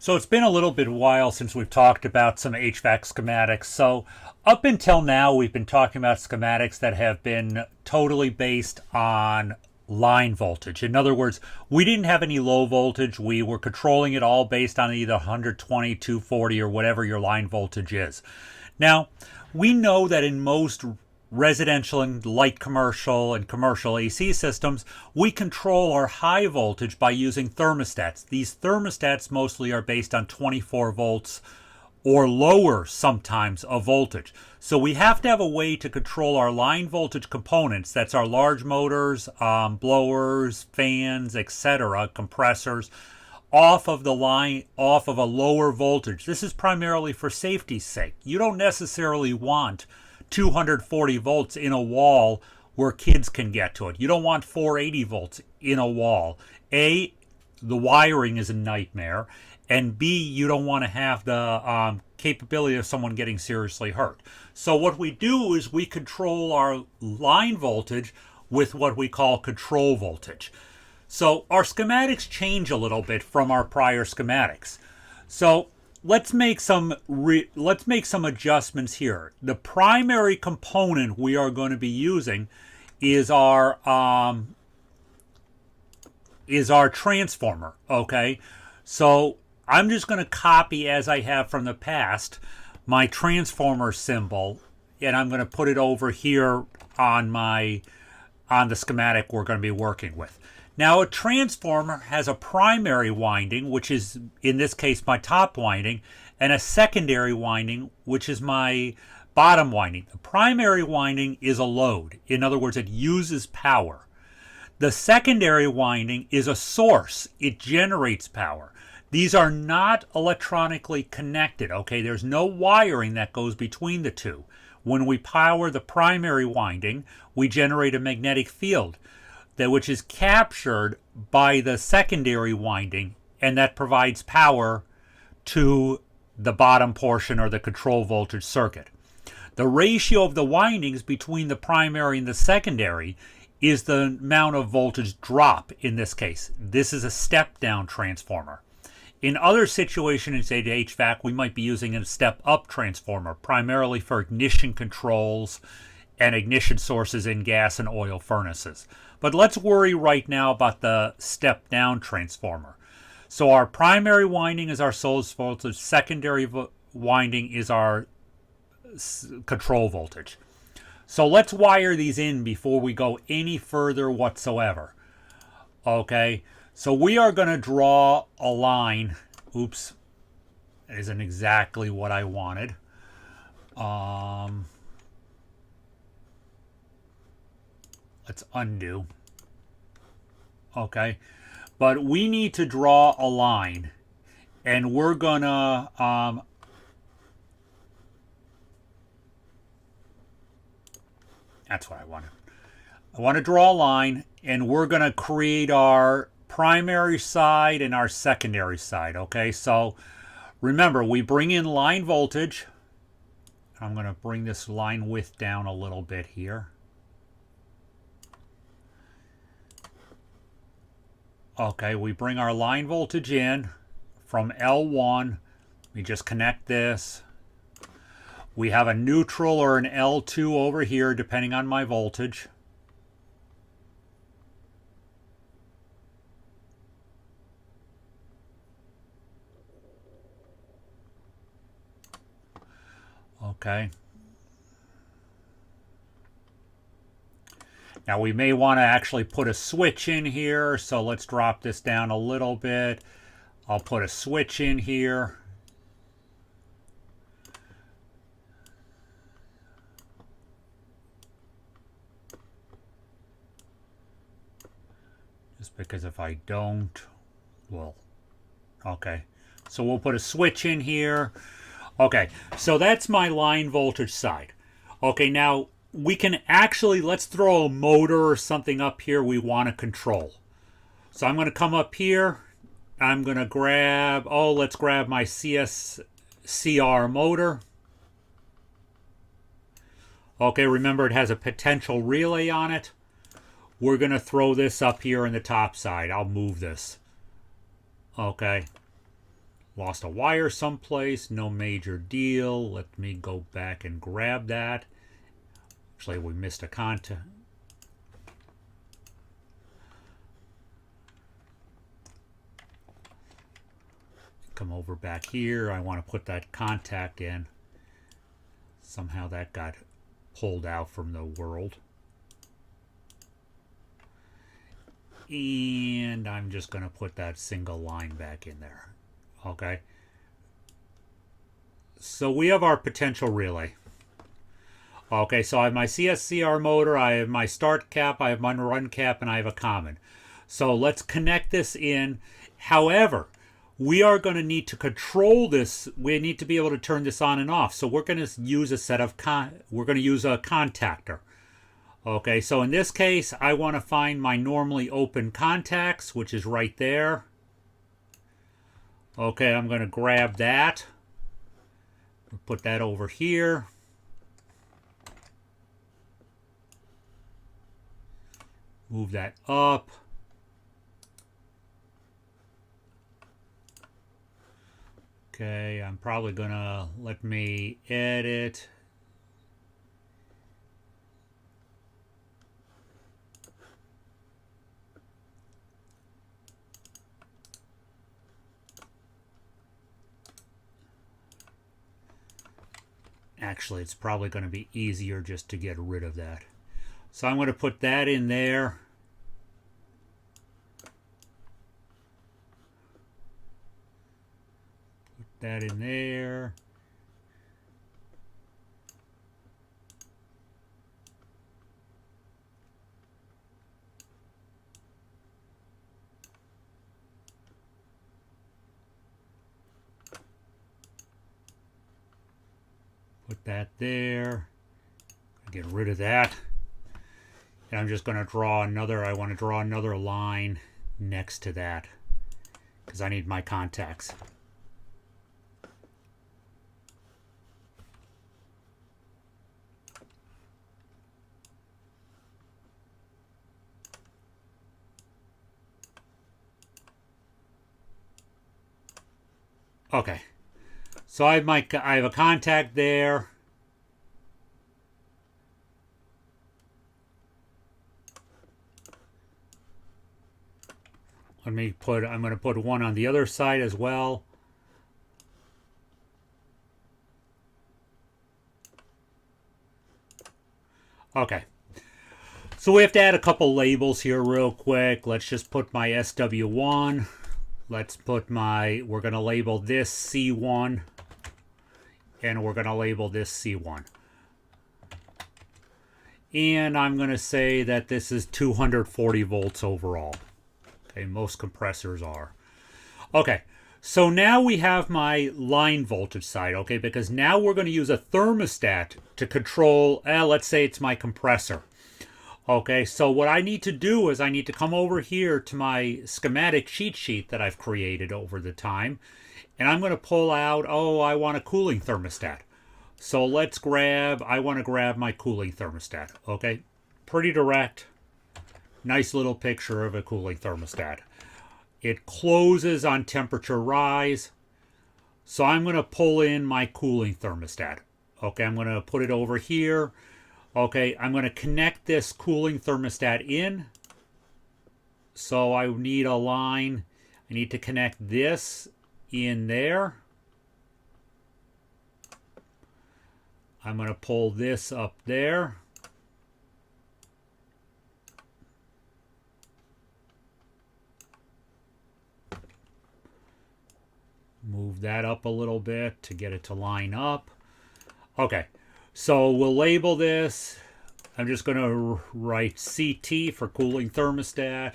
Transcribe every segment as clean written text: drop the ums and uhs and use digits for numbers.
So it's been a little bit while since we've talked about some HVAC schematics. So up until now, we've been talking about schematics that have been totally based on line voltage. In other words, we didn't have any low voltage. We were controlling it all based on either 120, 240, or whatever your line voltage is. Now, we know that in most residential and light commercial and commercial AC systems, we control our high voltage by using thermostats. These thermostats mostly are based on 24 volts or lower sometimes of voltage. So we have to have a way to control our line voltage components. That's our large motors, blowers, fans, etc., compressors, off of the line, off of a lower voltage. This is primarily for safety's sake. You don't necessarily want 240 volts in a wall where kids can get to it. You don't want 480 volts in a wall. A, the wiring is a nightmare, and B, you don't want to have the capability of someone getting seriously hurt. So what we do is we control our line voltage with what we call control voltage. So our schematics change a little bit from our prior schematics. So let's make some adjustments here. The primary component we are going to be using is our transformer. Okay, so I'm just going to copy, as I have from the past, my transformer symbol, and I'm going to put it over here on the schematic we're going to be working with. Now, a transformer has a primary winding, which is, in this case, my top winding, and a secondary winding, which is my bottom winding. The primary winding is a load. In other words, it uses power. The secondary winding is a source. It generates power. These are not electronically connected, okay? There's no wiring that goes between the two. When we power the primary winding, we generate a magnetic field which is captured by the secondary winding, and that provides power to the bottom portion or the control voltage circuit. The ratio of the windings between the primary and the secondary is the amount of voltage drop in this case. This is a step-down transformer. In other situations, say to HVAC, we might be using a step-up transformer, primarily for ignition controls and ignition sources in gas and oil furnaces. But let's worry right now about the step-down transformer. So our primary winding is our source voltage, secondary winding is our control voltage. So let's wire these in before we go any further whatsoever. Okay, so we are going to draw a line. Oops, that isn't exactly what I wanted. Let's undo. Okay, but we need to draw a line, and we're gonna that's what I wanted. I want to draw a line, and we're gonna create our primary side and our secondary side. Okay, so remember, we bring in line voltage. I'm going to bring this line width down a little bit here. Okay, we bring our line voltage in from L1. We just connect this. We have a neutral or an L2 over here, depending on my voltage. Okay. Now we may want to actually put a switch in here, so let's drop this down a little bit. I'll put a switch in here. Just because if I don't, well, okay. So we'll put a switch in here. Okay, so that's my line voltage side. Okay, now we can actually, let's throw a motor or something up here we want to control. So I'm going to come up here. I'm going to grab, let's grab my HVACR motor. Okay, remember it has a potential relay on it. We're going to throw this up here in the top side. I'll move this. Okay. Lost a wire someplace, no major deal. Let me go back and grab that. Actually, we missed a contact. Come over back here. I want to put that contact in. Somehow that got pulled out from the world. And I'm just going to put that single line back in there. Okay. So we have our potential relay. Okay, so I have my CSCR motor, I have my start cap, I have my run cap, and I have a common. So let's connect this in. However, we are going to need to control this. We need to be able to turn this on and off. So we're going to use a set of we're going to use a contactor. Okay, so in this case, I want to find my normally open contacts, which is right there. Okay, I'm going to grab that. Put that over here. Move that up. Okay, I'm probably going to let me edit. Actually, it's probably going to be easier just to get rid of that. So I'm going to put that in there. Put that in there. Put that there. Get rid of that. And I'm just going to draw another, I want to draw another line next to that because I need my contacts. Okay. So I have a contact there. I'm going to put one on the other side as well. Okay. So we have to add a couple labels here real quick. Let's just put my SW1. Let's put we're going to label this C1. And we're going to label this C1. And I'm going to say that this is 240 volts overall. Okay, most compressors are. Okay, so now we have my line voltage side, okay, because now we're going to use a thermostat to control, let's say it's my compressor. Okay, so what I need to do is I need to come over here to my schematic cheat sheet that I've created over the time. And I'm going to pull out, I want a cooling thermostat. So I want to grab my cooling thermostat. Okay, pretty direct. Nice little picture of a cooling thermostat. It closes on temperature rise. So I'm going to pull in my cooling thermostat. Okay, I'm going to put it over here. Okay, I'm going to connect this cooling thermostat in. So I need a line. I need to connect this in there. I'm going to pull this up there. Move that up a little bit to get it to line up. Okay, so we'll label this. I'm just going to write CT for cooling thermostat.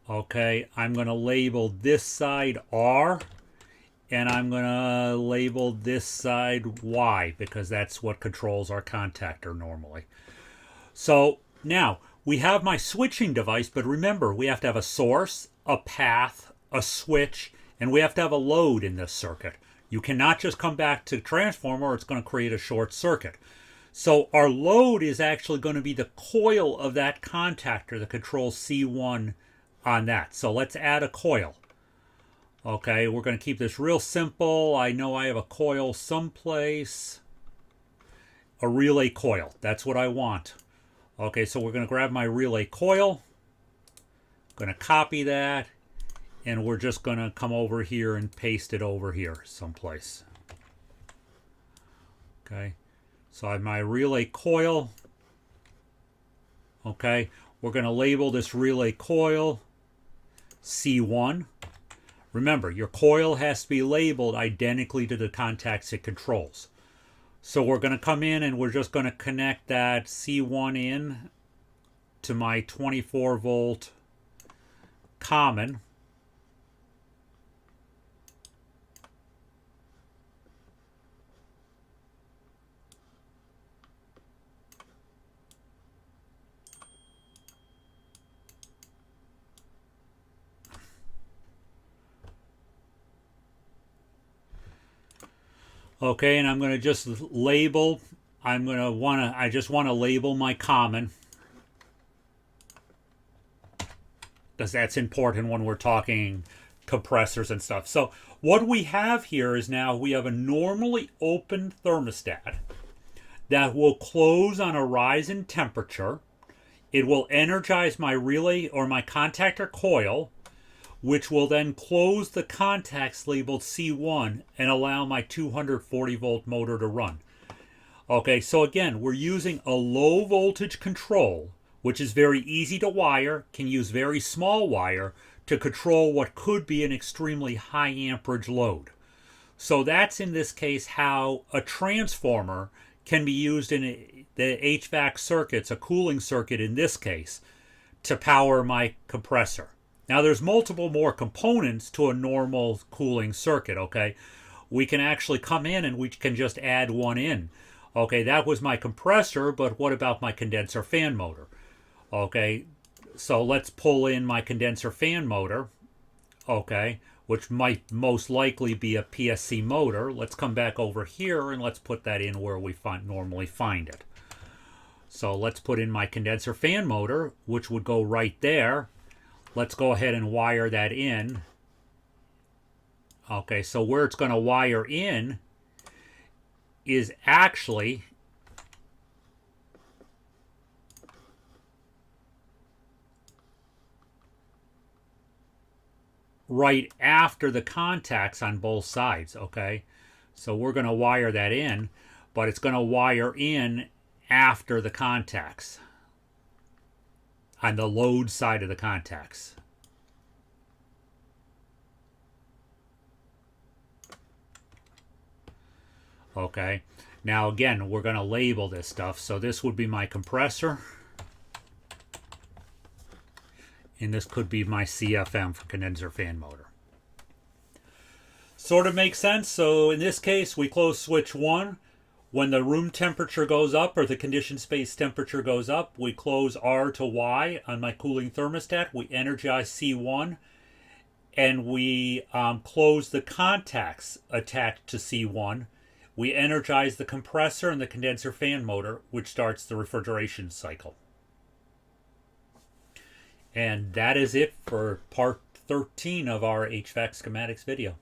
Okay, I'm going to label this side R. And I'm going to label this side Y because that's what controls our contactor normally. So now we have my switching device, but remember, we have to have a source, a path, a switch, and we have to have a load in this circuit. You cannot just come back to the transformer or it's going to create a short circuit. So our load is actually going to be the coil of that contactor that controls C1 on that. So let's add a coil. Okay, we're going to keep this real simple. I know I have a coil someplace. A relay coil. That's what I want. Okay, so we're going to grab my relay coil. Going to copy that. And we're just going to come over here and paste it over here someplace. Okay, so I have my relay coil. Okay, we're going to label this relay coil C1. Remember, your coil has to be labeled identically to the contacts it controls. So we're going to come in and we're just going to connect that C1 in to my 24 volt common. Okay, and I'm going to just label, I just want to label my common, because that's important when we're talking compressors and stuff. So what we have here is now we have a normally open thermostat that will close on a rise in temperature. It will energize my relay or my contactor coil, which will then close the contacts labeled C1 and allow my 240 volt motor to run. Okay, so again, we're using a low voltage control, which is very easy to wire, can use very small wire to control what could be an extremely high amperage load. So that's in this case how a transformer can be used in the HVAC circuits, a cooling circuit in this case, to power my compressor. Now there's multiple more components to a normal cooling circuit, okay? We can actually come in and we can just add one in. Okay, that was my compressor, but what about my condenser fan motor? Okay, so let's pull in my condenser fan motor, okay, which might most likely be a PSC motor. Let's come back over here and let's put that in where we normally find it. So let's put in my condenser fan motor, which would go right there. Let's go ahead and wire that in. Okay, so where it's going to wire in is actually right after the contacts on both sides, okay? So we're going to wire that in, but it's going to wire in after the contacts on the load side of the contacts. Okay, now again, we're going to label this stuff. So this would be my compressor. And this could be my CFM for condenser fan motor. Sort of makes sense. So in this case, we close switch 1. When the room temperature goes up or the conditioned space temperature goes up, we close R to Y on my cooling thermostat. We energize C1 and we close the contacts attached to C1. We energize the compressor and the condenser fan motor, which starts the refrigeration cycle. And that is it for part 13 of our HVAC schematics video.